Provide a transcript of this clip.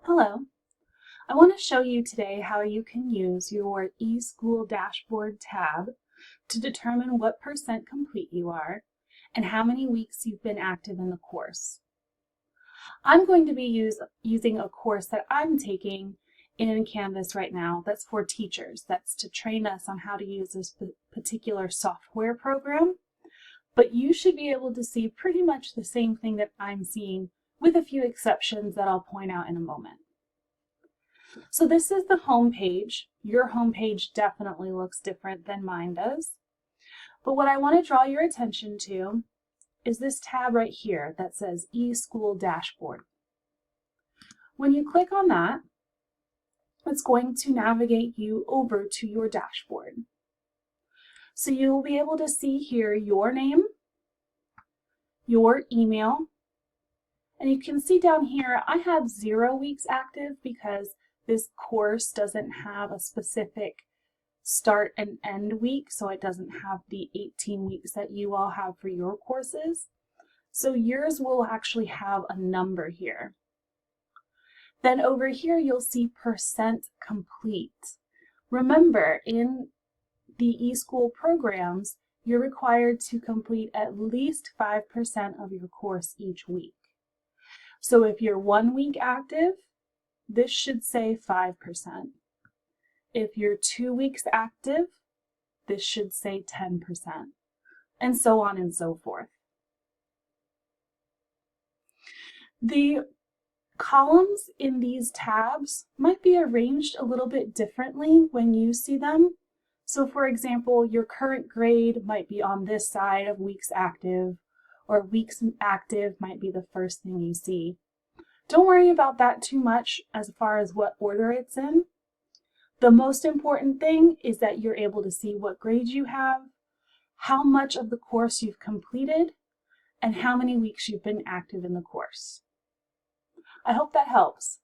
Hello, I want to show you today how you can use your eSchool dashboard tab to determine what percent complete you are and how many weeks you've been active in the course. I'm going to be using a course that I'm taking in Canvas right now that's for teachers. That's to train us on how to use this particular software program. But you should be able to see pretty much the same thing that I'm seeing, with a few exceptions that I'll point out in a moment. So this is the home page. Your home page definitely looks different than mine does. But what I want to draw your attention to is this tab right here that says eSchool Dashboard. When you click on that, it's going to navigate you over to your dashboard. So you will be able to see here your name, your email, and you can see down here I have 0 weeks active because this course doesn't have a specific start and end week, so it doesn't have the 18 weeks that you all have for your courses. So yours will actually have a number here. Then over here you'll see percent complete. Remember, in the eSchool programs, you're required to complete at least 5% of your course each week. So if you're 1 week active, this should say 5%. If you're 2 weeks active, this should say 10%, and so on and so forth. The columns in these tabs might be arranged a little bit differently when you see them. So for example, your current grade might be on this side of weeks active, or weeks active might be the first thing you see. Don't worry about that too much as far as what order it's in. The most important thing is that you're able to see what grades you have, how much of the course you've completed, and how many weeks you've been active in the course. I hope that helps.